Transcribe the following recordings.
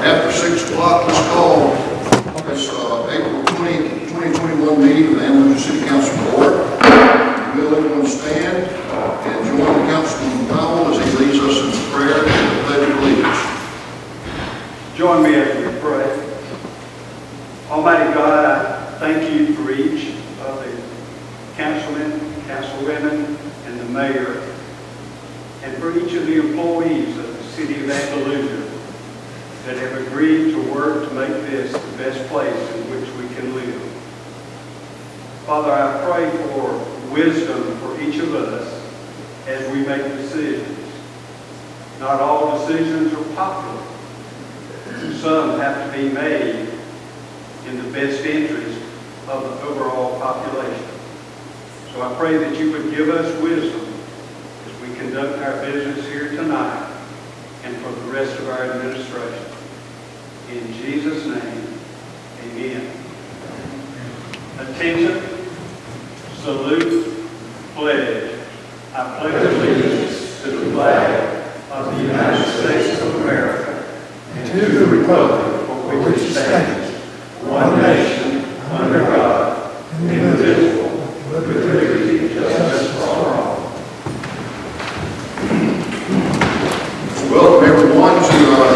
After 6 o'clock, let's call this April 20, 2021 meeting of the Andalusia City Council Board. Will everyone stand and join the Councilman Powell as he leads us in prayer and the Pledge of Allegiance. Join me as we pray. Almighty God, I thank you for each of the councilmen, councilwomen, and the mayor, and for each of the employees of the city of Andalusia that have agreed to work to make this the best place in which we can live. Father, I pray for wisdom for each of us as we make decisions. Not all decisions are popular. Some have to be made in the best interest of the overall population. So I pray that you would give us wisdom as we conduct our business here tonight and for the rest of our administration. In Jesus' name, amen. Attention, salute, pledge. I pledge allegiance to the flag of the United States of America and to the republic for which it stands, one nation, under God, indivisible, with liberty and justice for all. Welcome everyone to our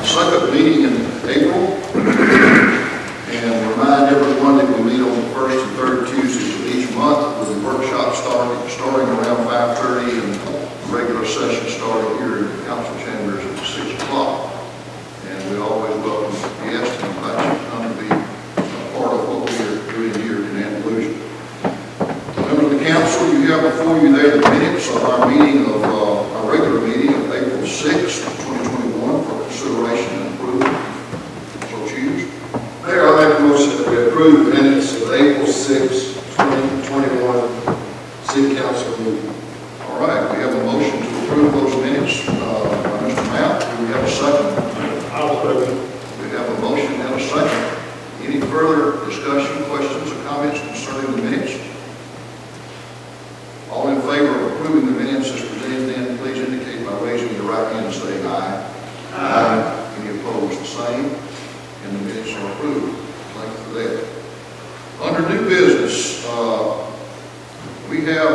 second meeting in April, and remind everyone that we meet on the first and third Tuesdays of each month with the workshop starting around 5:30 and the regular session starting here in the council chambers at 6 o'clock. And we always welcome guests and invite you to come and be a part of what we are doing here in Andalusia. Members of the council, you have before you there the minutes of our meeting of our regular meeting of April 6, 2021 for consideration and approval. So choose. Mayor, I make a motion that we approve the minutes of April 6, 2021 City Council meeting. All right, we have a motion to approve those minutes by Mr. Mount. Do we have a second? I'll approve it. We have a motion and a second. Any further discussion, questions, or comments concerning the minutes? All in favor of approving the minutes as presented, then please indicate by raising your right hand and saying aye. Aye. Any opposed, the same. And the minutes are approved. Thank you for that. Under new business, we have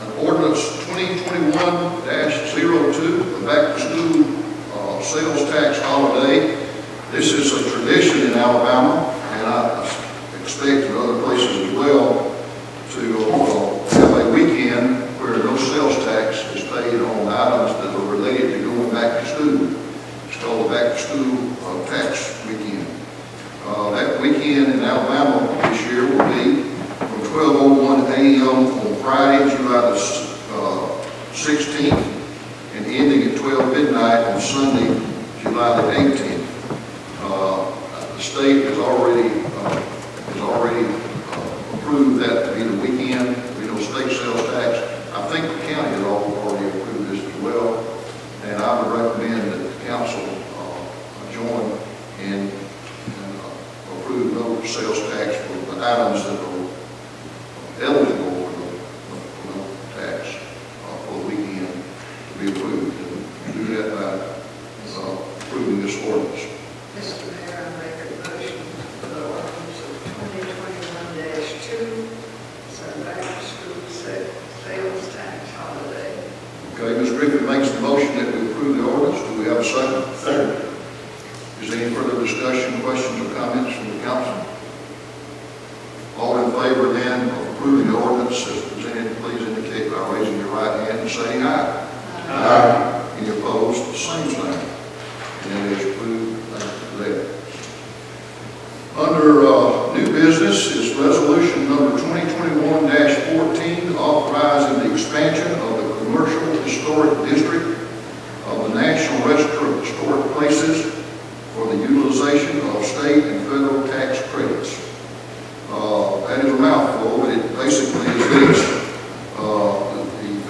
an ordinance 2021-02, the back-to-school sales tax holiday. This is a tradition in Alabama, and I expect in other places as well, to have a weekend where no sales tax is paid on items that are related to going back to school. It's called the back-to-school tax weekend. That weekend in Alabama this year will be from 12:01 a.m. on Friday, July the 16th, and ending at 12 midnight on Sunday, July the 18th. The state has already approved that to be the weekend. We know state sales tax. I think the county has already approved this as well, and I would recommend that the council join and approve no sales tax for the items that are eligible for no tax for the weekend to be approved. And do that by approving this ordinance. Mr. Mayor, I make a motion for the ordinance of 2021-2, so back-to-school sales tax holiday. Okay, Ms. Griffin makes the motion that we approve the ordinance. Do we have a second? Second. Is there any further discussion, questions, or comments from the council? All in favor then of approving the ordinance as presented, please indicate by raising your right hand and saying aye. Aye. Any opposed? The same sign. And it is approved. Thank you for that. Under new business is resolution number 2021-14, authorizing the expansion of the commercial historic district of the National Register of Historic Places for the utilization of state and federal tax credits. That is a mouthful, but it basically is this. The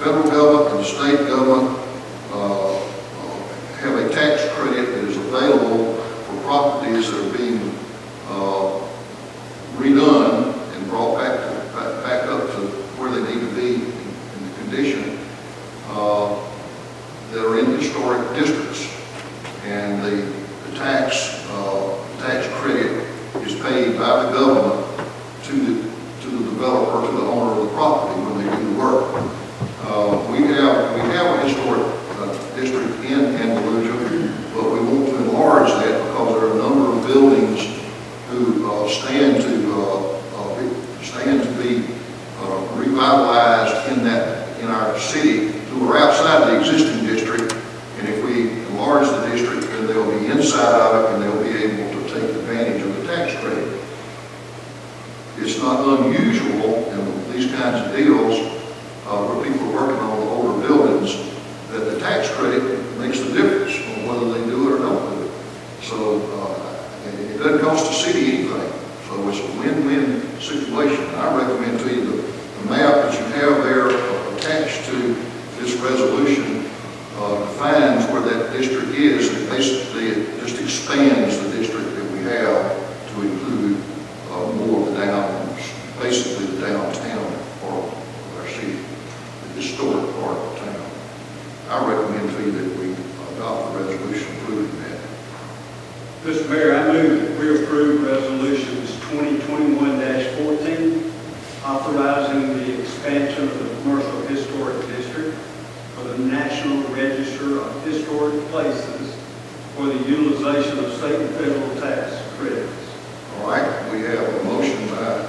federal government and the state government have a tax credit that is available for properties that are being redone and brought back up to where they need to be in the condition that are in historic districts. And revitalized in our city who are outside the existing district. And if we enlarge the district, then they'll be inside of it and they'll be able to take advantage of the tax credit. It's not unusual in these kinds of deals where people are working on the older buildings that the tax credit makes the difference on whether they do it or don't do it. So it doesn't cost the city anything. So it's a win-win situation. I recommend to you the map that you have there attached to this resolution defines where that district is, and basically it just expands the district that we have to include more of the basically the downtown part of our city, the historic part of town. I recommend to you that we adopt the resolution approving that. Mr. Mayor, I move that we approve resolutions 2021-14, authorizing the expansion of the commercial historic district for the National Register of Historic Places for the utilization of state and federal tax credits. All right, we have a motion by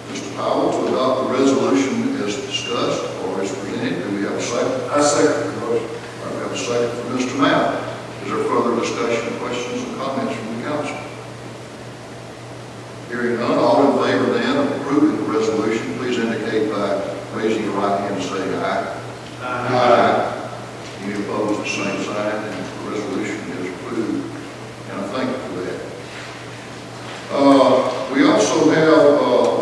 Mr. Powell to adopt the resolution as discussed or as presented. Do we have a second? I second the motion. All right, we have a second from Mr. Mallett. Is there further discussion, questions, or comments from the council? Hearing none, all in favor then of approving the resolution, please indicate by raising your right hand and saying aye. Aye. Any opposed, the same sign, and the resolution is approved. And I thank you for that. We also have,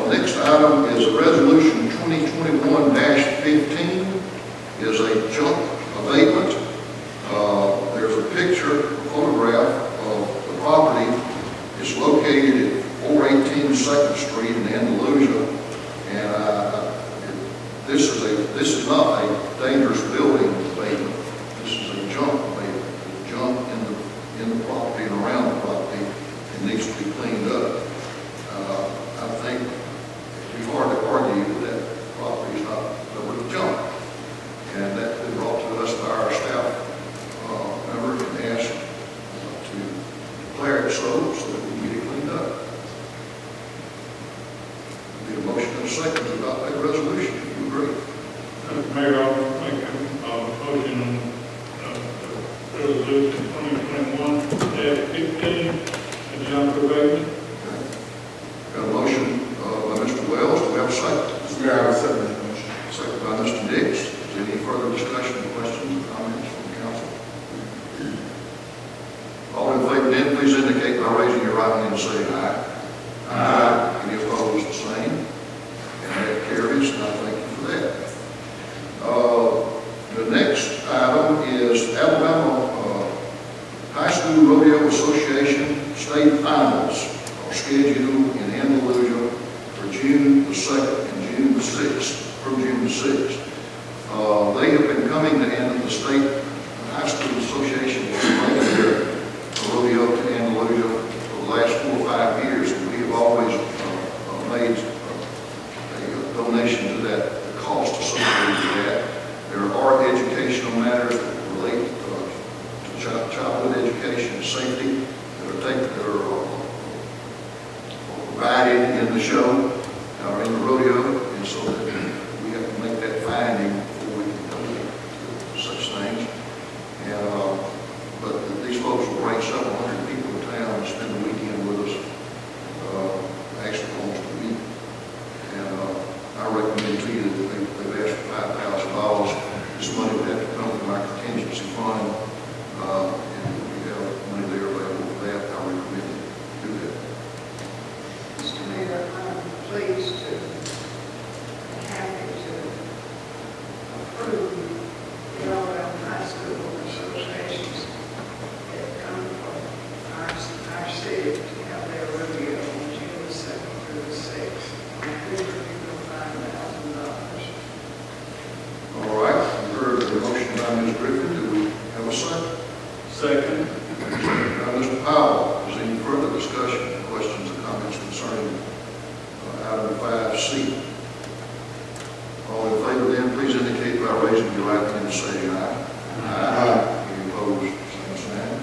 the next item is resolution 2021-15, is a junk abatement. There's a picture, a photograph of the property. It's located at 418 2nd Street in Andalusia, and this is not a dangerous building abatement. This is a junk abatement. The junk in the property and around the property, it needs to be cleaned up. I think it'd be hard to argue that property is not covered with junk, and that's been brought to us by our staff member and asked to declare it so that we can get it cleaned up. Need a motion and a second to adopt that resolution, if you agree. Mr. Mayor, I'll make a motion on resolution 2021-15, a junk abatement. Got a motion by Mr. Wells. Do we have a second? Mr. Mayor, I will second that motion. Second by Mr. Dix. Is there any further discussion, questions, or comments from the council? All in favor then, please indicate by raising your right hand and saying aye. Aye. Any opposed, the same. And that carries, and I thank you for that. The next item is Alabama High School Rodeo Association State Finals are scheduled in Andalusia for June the 2nd and June the 6th, from June the 6th. They have been coming to the State High School Association bring their rodeo to Andalusia for the last 4 or 5 years. And we have always made a donation to that, the cost associated with that. There are educational matters that relate to childhood education and safety that are provided in the show or in the rodeo, and so that we have to make that finding before we can donate to such things. And but these folks will bring several hundred people to town and spend the weekend with us, actually almost a week. And I recommend to you that they've asked for $5,000. This money would have to come from our contingency fund, and we have money there available for that. I recommend you do that. Mr. Mayor, I'm pleased to, happy to approve the Alabama High School Associations that come from our city to have their rodeo on June the 2nd through the 6th. And we will $5,000. All right, you heard the motion by Ms. Griffin. Do we have a second? Second. By Mr. Powell. Is there any further discussion, questions, or comments concerning item 5C? All in favor then, please indicate by raising your right hand and saying aye. Aye. Any opposed, same sign.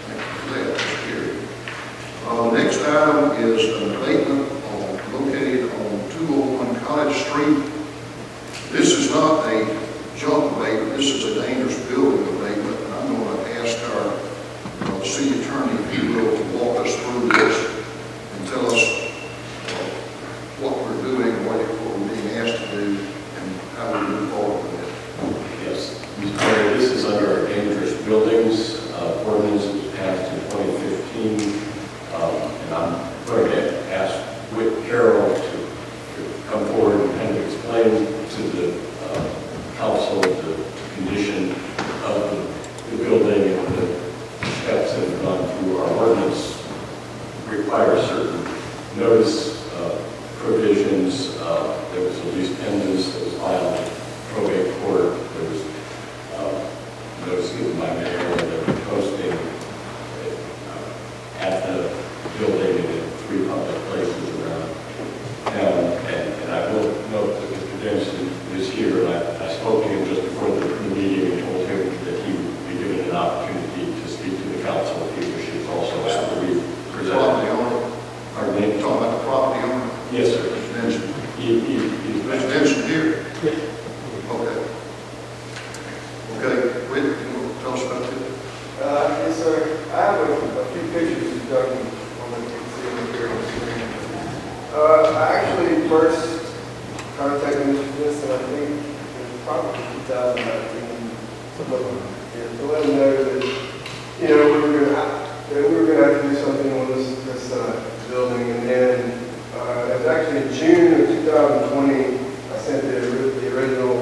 Thank you for that. That's carried. The next item is an abatement located on 201 College Street This is not a junk abatement, this is a dangerous building abatement, and I'm going to ask our city attorney, if he will, to walk us through this and tell us what we're doing, what we're being asked to do, and how we move forward with it. Yes, Mr. Mayor, this is under our dangerous buildings ordinance that was passed in 2015, and I'm going to ask Whit Carroll to come forward and kind of explain to the council the condition of the building and the steps that have gone through. Our ordinance requires certain notice provisions. There was a lease pendants that was filed in probate court. There was notice given by mayor, and there was posting at the building and in 3 public places around town. And I will note that Mr. Denson is here, and I spoke to him just before the meeting and told him that he would be given an opportunity to speak to the council if he wishes also after we present. Property owner, Pardon me? talking about the property owner, Yes, sir. Mr. Denson. He's Mr. Denson here? Okay. Okay, Whit, you want to tell us about this? Yes, sir. I have a few pictures of Doug on the see here on the screen. I actually first contacted Mr. Vincent, I think, in probably 2019, something like that, to let him know that, we were going to have to do something on this building. And then it was actually in June of 2020, I sent the original,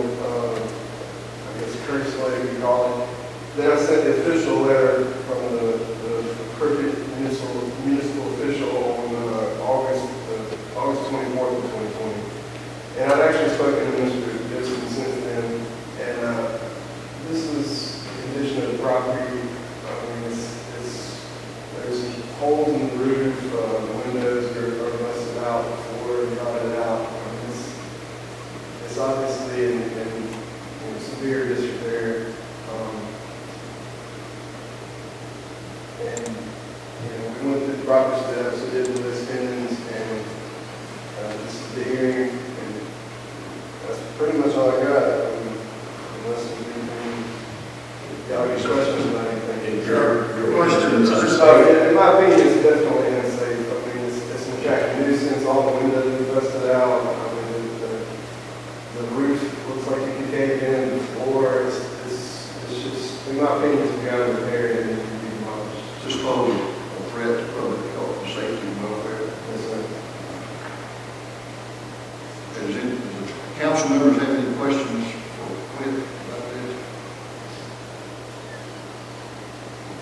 curse letter, you call it. Then I sent the official letter from the perfect municipal official on August 24th of 2020. And I've actually spoken to Mr. Gibson since then. And this is the condition of the property. I mean, there's holes in the roof, the windows are busted out, the floor is rotted out. I mean, it's obviously in severe disrepair. And we went through the proper steps, we did the list pendants, and this is the hearing, and that's pretty much all I got. Unless there's anything, y'all have any questions about anything. your questions. In my opinion, it's definitely unsafe. I mean, it's an attractive nuisance, all the windows are busted out. I mean, the roof looks like it can cave in, the floor, it's just, in my opinion, it's beyond repair and it can be demolished. Just pose a threat to public health and safety and welfare. Yes, sir. Does the council members have any questions for Whit about this?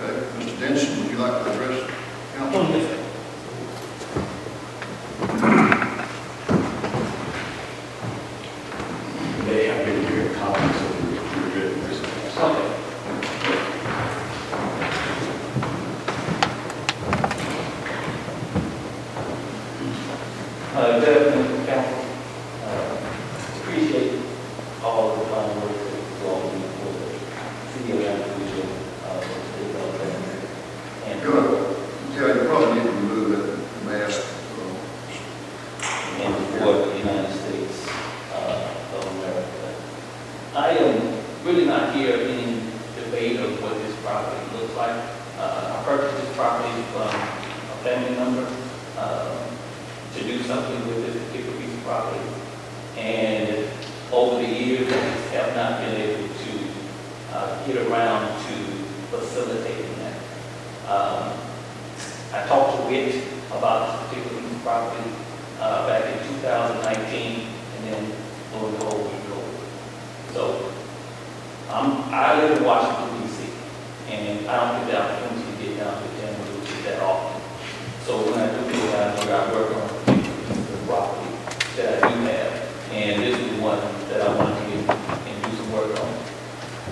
Okay, Mr. Denson, would you like to address the council? They have been given copies of the written response. Okay. Good afternoon, council. Appreciate all of the fine work that you all do for the city of Andalusia, and Good. Yeah, you probably need to remove that mask. and for the United States of America. I am really not here in debate of what this property looks like. I purchased this property from a family member to do something with this particular piece of property. And over the years, I just have not been able to get around to facilitating that. I talked to Whit about this particular piece of property back in 2019, and then lo and behold, we go. So I live in Washington, D.C., and I don't get the opportunity to get down to Andalusia that often. So when I do get down here, I work on a particular piece of property that I do have, and this is the one that I want to get and do some work on.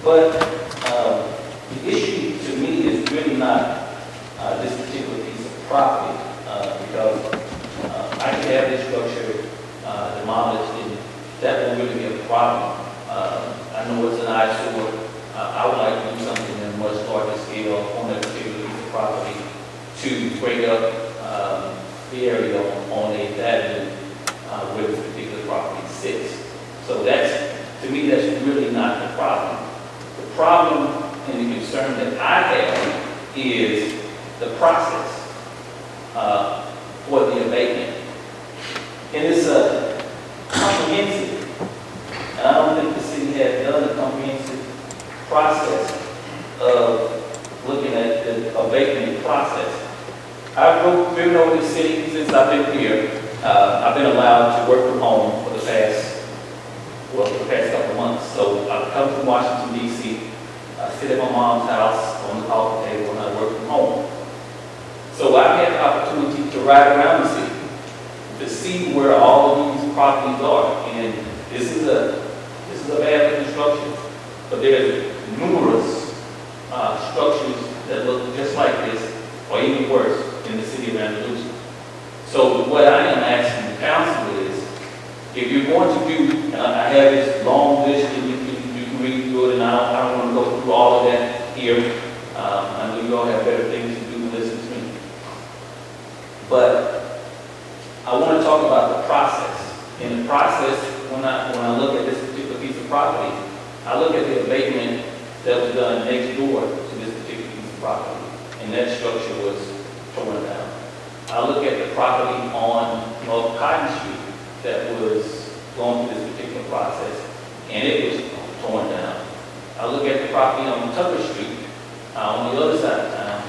But the issue to me is really not this particular piece of property, because I can have this structure demolished, and that won't really be a problem. I know it's an eyesore. I would like to do something in a much larger scale on that particular piece of property to break up the area on 8th Avenue where this particular property sits. So that's To me, that's really not the problem. The problem and the concern that I have is the process for the abatement. And it's a comprehensive, and I don't think the city has done a comprehensive process of looking at the abatement process. I've driven over the city since I've been here. I've been allowed to work from home for the past couple of months. So I've come from Washington, D.C. I sit at my mom's house on the coffee table and I work from home. So I've had the opportunity to ride around the city to see where all of these properties are. And this is a bad construction, but there's numerous structures that look just like this, or even worse, in the city of Andalusia. So what I am asking the council is, if you're going to do, and I have this long list, and you can read through it, and I don't want to go through all of that here. I know you all have better things to do than listen to me. But I want to talk about the process. In the process, when I look at this particular piece of property, I look at the abatement that was done next door to this particular piece of property, and that structure was torn down. I look at the property on North Cotton Street that was going through this particular process, and it was torn down. I look at the property on Tucker Street, on the other side of town,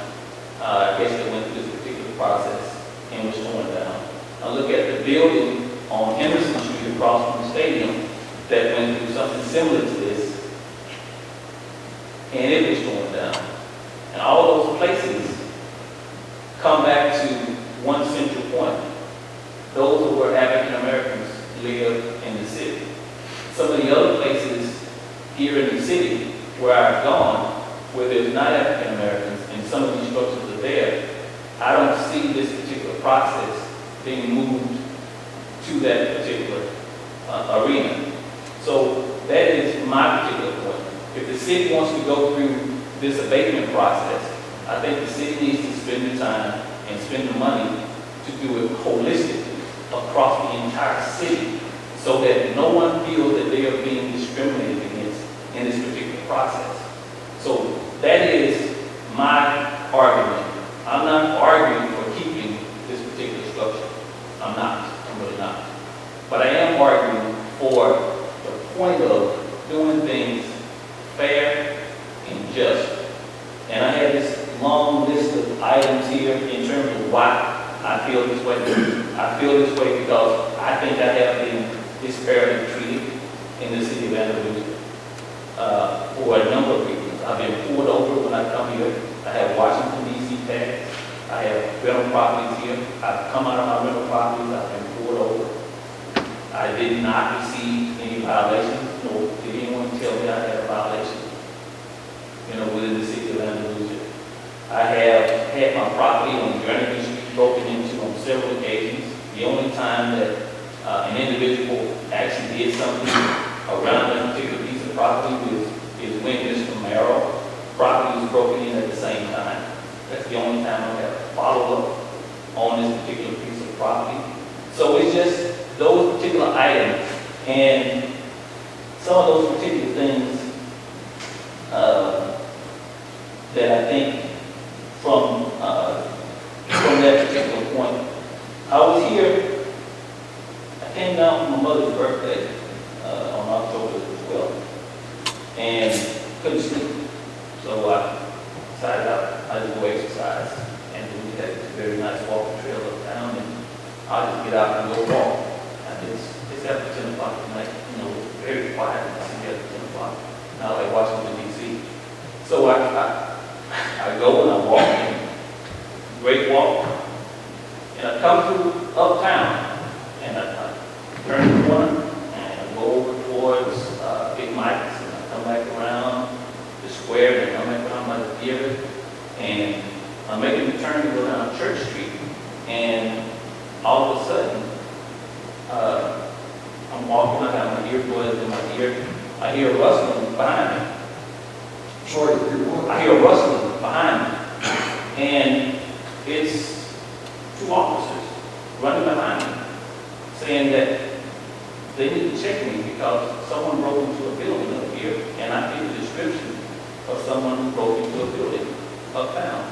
I guess that went through this particular process and was torn down. I look at the building on Henderson Street across from the stadium that went through something similar to this, and it was torn down. And all those places come back to one central point. Those are where African Americans live in the city. Some of the other places here in the city where I've gone, where there's not African Americans and some of these structures are there, I don't see this particular process being moved to that particular arena. So that is my particular point. If the city wants to go through this abatement process, I think the city needs to spend the time and spend the money to do it holistically across the entire city so that no one feels that they are being discriminated against in this particular process. So that is my argument. I'm not arguing for keeping this particular structure. I'm not. I'm really not. But I am arguing for the point of doing things fair and just. And I have this long list of items here in terms of why I feel this way. I feel this way because I think I have been disparately treated in the city of Andalusia for a number of reasons. I've been pulled over when I come here. I have Washington, D.C. tags. I have rental properties here. I've come out of my rental properties. I've been pulled over. I did not receive any violations, nor did anyone tell me I had a violation, within the city of Andalusia. I have had my property on Journeyman Street broken into on several occasions. The only time that an individual actually did something around that particular piece of property is when Mr. Merrill property was broken in at the same time. That's the only time I have followed up on this particular piece of property. So it's just those particular items and some of those particular things that I think from that particular point. I was here, I came down for my mother's birthday on October 12th and couldn't sleep. So I decided I just go exercise, and we had a very nice walking trail uptown, and I'll just get out and go walk. And it's after 10 o'clock at night, very quiet, and I see after 10 o'clock. Now like Washington, D.C. So I go and I walk, and great walk, and I come through uptown, and I turn the corner, and I go over towards Big Mike's, and I come back around the square, and I come back around by the theater, and I'm making the turn to go down Church Street, and all of a sudden, I'm walking, I got my earbuds in my ear, I hear a rustling behind me. Sorry, you what? I hear a rustling behind me, and it's two officers running behind me, saying that they need to check me because someone broke into a someone who broke into a building uptown.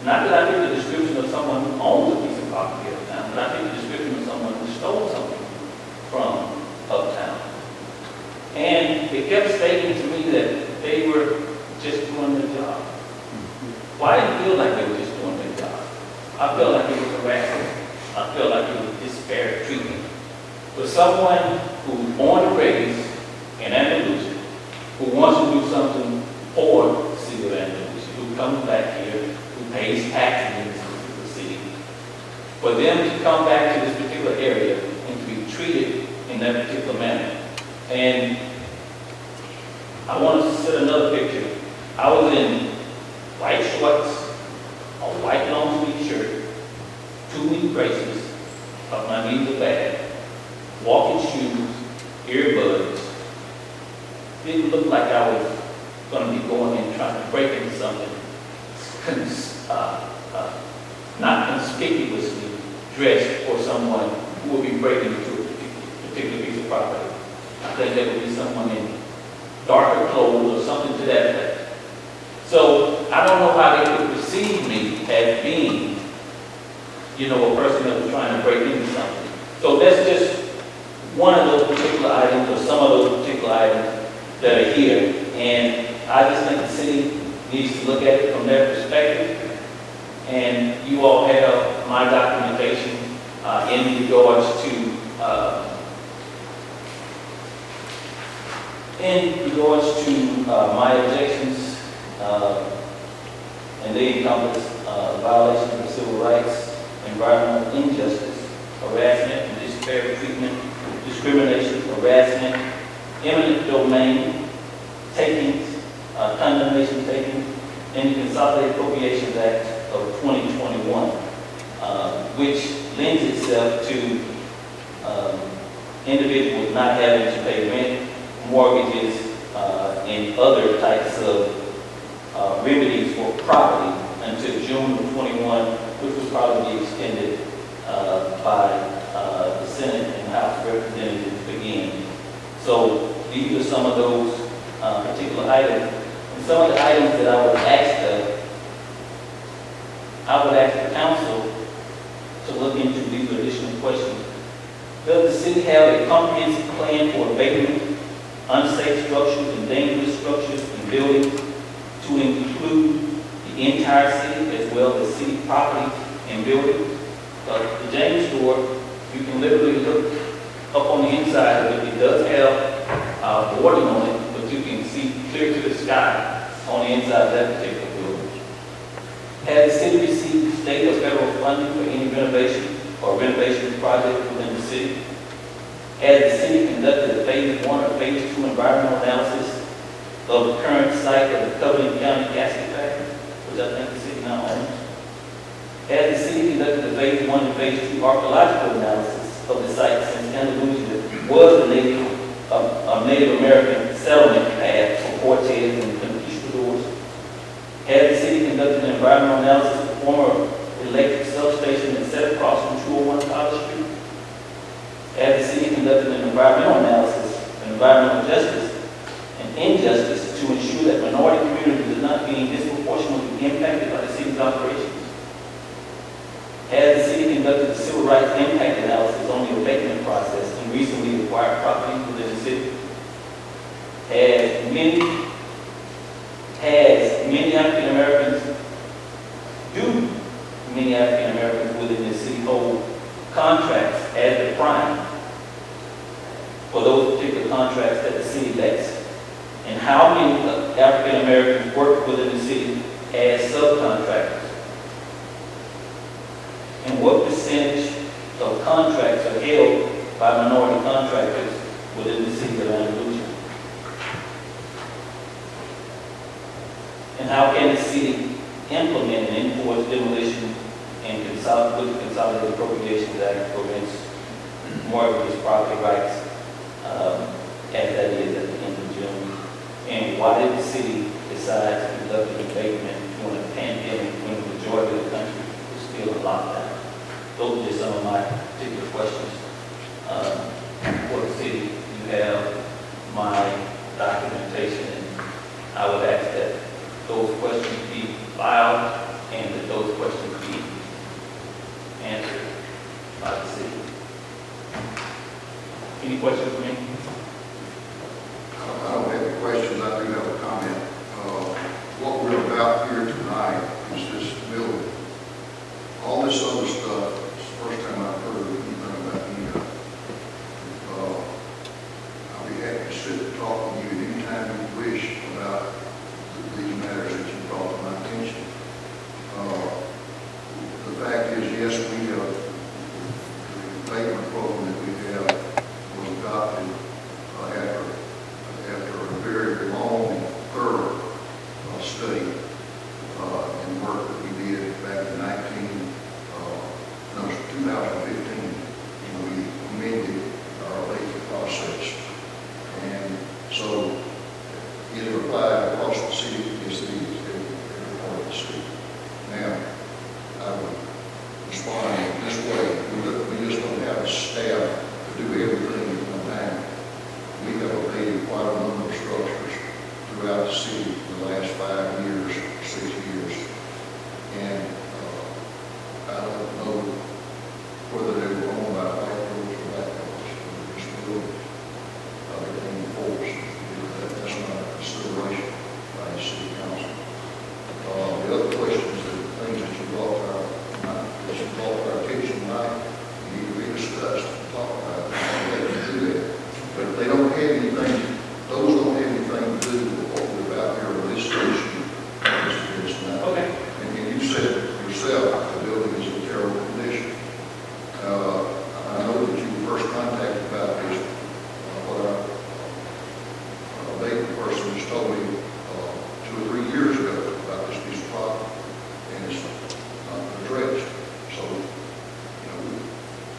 Not that I think the description of someone who owns a piece of property uptown, but I think the description of someone who stole something from uptown. And it kept stating to me that they were just doing their job. Well, I didn't feel like they were just doing their job. I felt like it was harassment. I felt like it was disparate treatment. For someone who's born and raised in Andalusia, who wants to do something for the city of Andalusia, who comes back here, who pays taxes in this particular city, for them to come back to this particular area and to be treated in that particular manner. And I want to set another picture. I was in white shorts, a white long sleeve shirt, 2 knee braces, up my knees are bad, walking shoes, earbuds. Didn't look like I was going to be going in trying to break into something not conspicuously dressed for someone who would be breaking into a particular piece of property. I think that would be someone in darker clothes or something to that effect. So I don't know how they could perceive me as being, a person that was trying to break into something. So that's just one of those particular items, or some of those particular items that are here. And I just think the city needs to look at it from their perspective. And you all have my documentation in regards to my objections, and they encompass violations of civil rights, environmental injustice, harassment and disparate treatment, discrimination, harassment, eminent domain, takings, condemnation takings, and the Consolidated Appropriations Act of 2021, which lends itself to individuals not having to pay rent, mortgages, and other types of remedies for property until June of 21, which will probably be extended by the Senate and House of Representatives again. So these are some of those particular items. And some of the items that I would ask the council to look into these additional questions. Does the city have a comprehensive plan for abatement, unsafe structures and dangerous structures and buildings to include the entire city as well as city property and buildings? The James Store, you can literally look up on the inside of it. It does have boarding on it, but you can see clear to the sky on the inside of that particular building. Has the city received state or federal funding for any renovation or renovation project within the city? Has the city conducted a phase 1 or phase 2 environmental analysis of the current site of the Covington County Gasket Factory, which I think the city now owns? Has the city conducted a phase 1 and phase 2 archaeological analysis of the site since Andalusia was a Native American settlement path for Cortez and conquistadors? Has the city conducted an environmental analysis of the former electric substation that set across from 201 College Street? Has the city conducted an environmental analysis of environmental justice and injustice to ensure that minority communities are not being disproportionately impacted by the city's operations? Has the city conducted a civil rights impact analysis on the abatement process in recently acquired properties within the city? Has many African Americans, do many African Americans within the city hold contracts as the prime for those particular contracts that the city lets? And how many African Americans work within the city as subcontractors? And what percentage of contracts are held by minority contractors within the city of Andalusia? And how can the city implement and enforce demolition and with the Consolidated Appropriations Act prevents mortgages, property rights, as that is at the end of June? And why did the city decide to conduct an abatement during a pandemic when the majority of the country was still in lockdown? Those are just some of my particular questions for the city. You have my documentation, and I would ask that those questions be filed and that those questions be answered by the city. Any questions for me? I don't have any questions, I do have a comment. What we're about here tonight is this building. All this other stuff, it's the first time I've heard anything about any of it. I'll be happy to sit and talk with you anytime you wish about these matters that you brought to my attention. The fact is, yes, we have, the payment program that we have was adopted after a very long, thorough study and work that we did back in 2015. We amended our labor process. And so it applied across the city, every part of the city. Now, I would respond this way. We just don't have a staff to do everything at one time. We have abated quite a number of structures throughout the city in the last 5 years, 6 years. And I don't know whether they were owned by white girls or black girls. Just buildings. They're being forced. That's not a consideration by the city council. The other questions, the things that you brought to our attention tonight, need to be discussed and talked about. They can do that. But if they don't have anything, those don't have anything to do with what we're about here on this issue. Okay. And you said yourself, the building is in terrible condition. I know that you were first contacted about this. What a labor person just told me 2 or 3 years ago about this piece of property, and it's not addressed. So,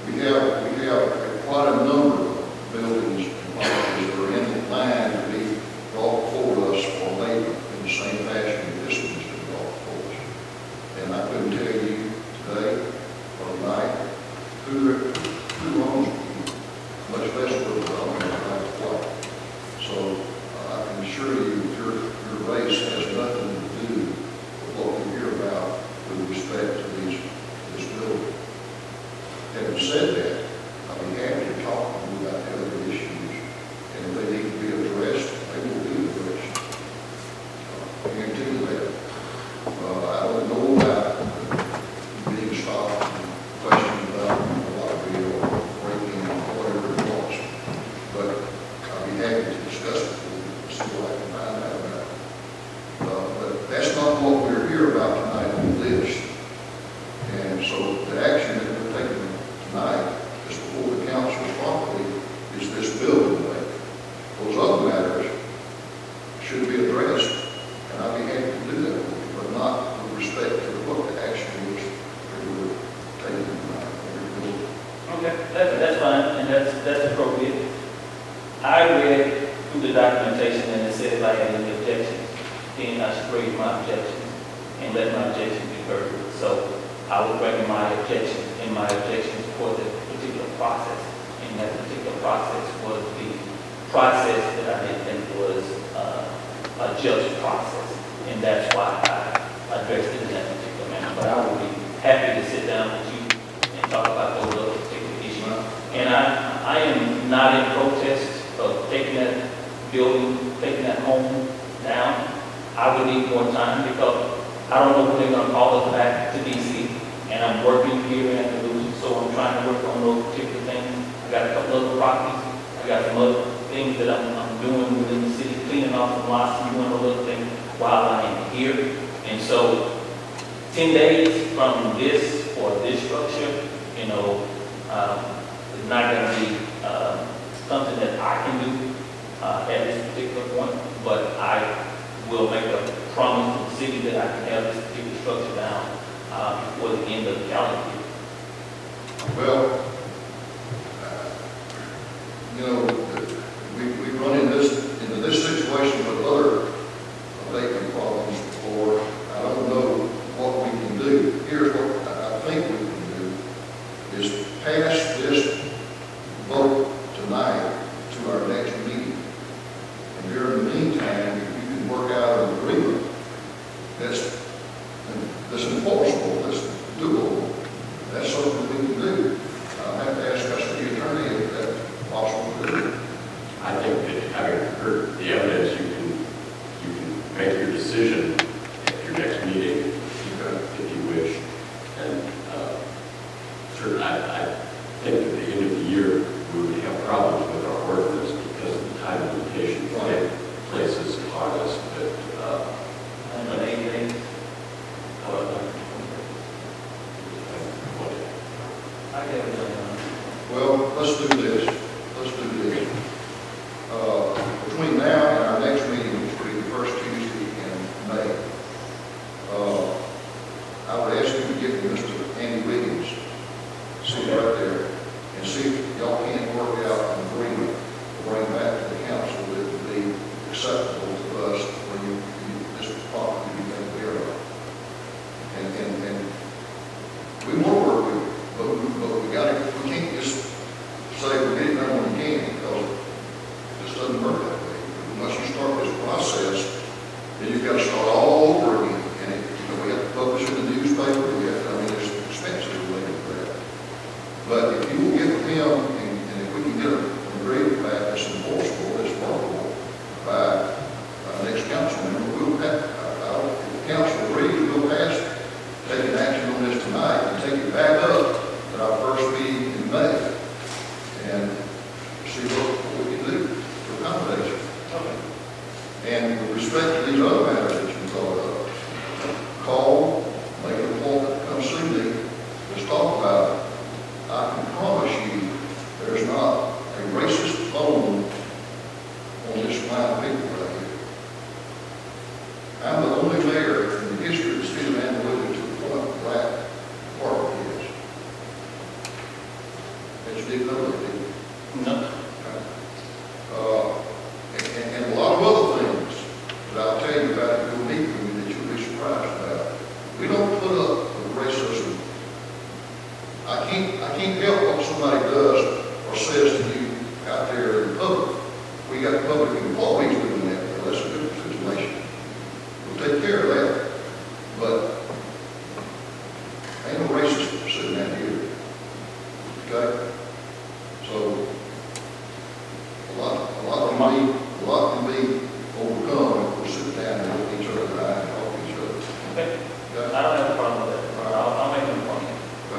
we have quite a number of buildings and properties that are in line to be brought before us for labor in the same fashion that this one has been brought before us. And I couldn't tell you today or tonight who owns it, much less what the government might apply. So I can assure you that your race has nothing to do with what we hear about with respect to this building. Having said that, I'll be happy to talk to you about the other issues, and if they need to be addressed, they will be addressed. I guarantee you that. I don't know about being stopped and questioned about a lottery or breaking or whatever it was, but I'll be happy to discuss it with you and see what I can find out about it. But that's not what we're here about tonight on the list. And so the action that we're taking tonight is before the council properly is this building thing. Those other matters should be addressed, and I'd be happy to do that with you, but not with respect to what the action is that we're taking tonight. Okay, that's fine, and that's appropriate. I read through the documentation and it said if I had any objections, then I should raise my objections and let my objections be heard. So I will bring in my objections, and my objections for the particular process. And that particular process was the process that I didn't think was a just process. And that's why I addressed it in that particular manner. But I will be happy to sit down with you and talk about those other particular issues. And I am not in protest of taking that building, taking that home down. I would need more time because I don't know when they're going to call us back to DC. And I'm working here in Andalusia, so I'm trying to work on those particular things. I got a couple other properties. I got some other things that I'm doing within the city, cleaning off some lots and doing a little thing while I am here. And so 10 days from this or this structure, is not going to be something that I can do at this particular point, but I will make a promise to the city that I can have this particular structure down before the end of the calendar year. Well, we've run into this situation with other vacant problems before. I don't know what we can do. Here's what I think we can do, is pass this vote tonight to our next meeting. And during the meantime, if you can work out an agreement acceptable to us where this property you take care of. And we want to work with it, but we can't just say we get it done when we can, because it just doesn't work that way. Once you start this process, then you've got to start all over again. And we have to publish in the newspaper, there's expenses related to that. But if you will get with him, and if we can get an agreement back that's enforceable, that's workable by next council member, we'll have, if the council agrees, we'll pass, taking action on this tonight, and take it back up at our first meeting in May, and see what we can do to accommodate you. And with respect to these other matters that you brought up, call, make an appointment, come see me, let's talk about it. I can promise you, there's not a racist bone on this line of people right here. I'm the only mayor in the history of the state of Andalusia to appoint black department heads. And you didn't know that, did you? No. And a lot of other things that I'll tell you about if you'll meet with me that you'll be surprised about. We don't put up with racism. I can't help what somebody does or says to you out there in public. We got public employees doing that. Well, that's a good situation. We'll take care of that. But ain't no racist sitting out here. Okay? So a lot can be overcome if we sit down and look each other in the eye and talk to each other. Okay. Okay? I don't have a problem with that. I'll make an appointment.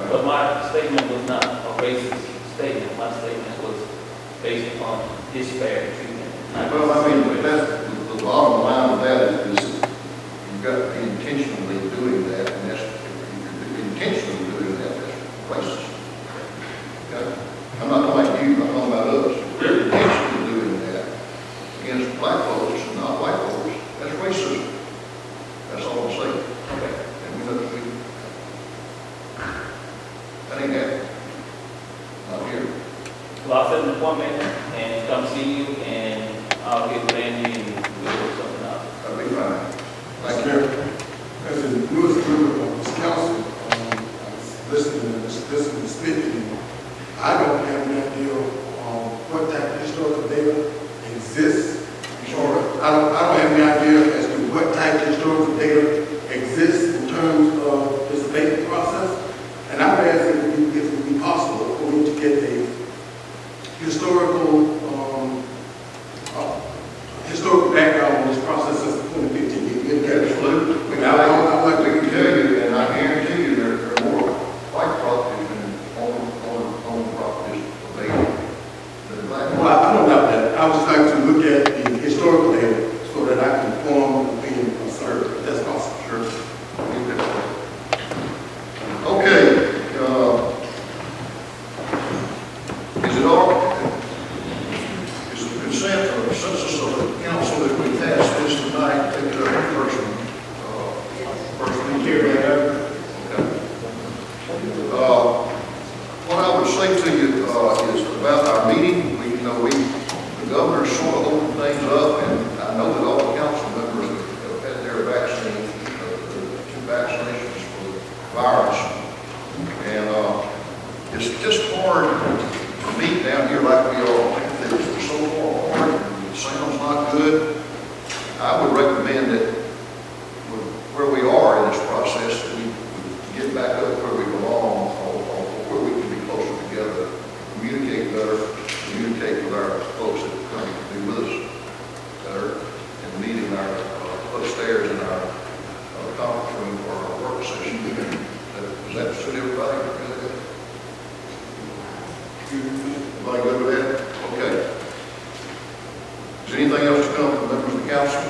But my statement was not a racist statement. My statement was based upon disparate treatment. Well, I mean, that's, the bottom line of that is you've got to be intentionally doing that, and that's, if you're intentionally doing that, that's racist. Okay? I'm not talking about you, I'm talking about us. If you're intentionally doing that against black folks and not white folks, that's racism. That's all I'm saying. Okay. And that ain't happening. Not here. Well, I'll set an appointment and come see you, and I'll get with Andy and we'll work something out. That'll be fine. Thank Mr. you. Mayor, as a newest member of this council, I was listening to speaking, I don't have an idea what type of historical data exists. Or I don't have any idea as to what type of historical data exists in terms of this abatement process. And I would ask if it would be possible for me to get a historical background on this process since 2015. Absolutely. We can tell you, and I guarantee you there are more white properties than on properties available than black. Well, I don't doubt that. I would just like to look at the historical data so that I can form an opinion of certain, if that's possible. Sure. Okay. Is the consent or consensus of the council that we pass this tonight, take it up in person? First meeting here, okay. What I would say to you is about our meeting. The governor's sort of opened things up, and I know that all the council members have had their vaccine, the 2 vaccinations for the virus. And it's just hard to meet down here like we are. It's so far apart, and the sound's not good. I would recommend that where we are in this process, that we get back up where we belong, or where we can be closer together, communicate better, communicate with our folks that come to be with us better, and meet in our upstairs in our conference room for our work session. Does that suit everybody? Everybody good with that? Okay. Is there anything else to come from members of the council?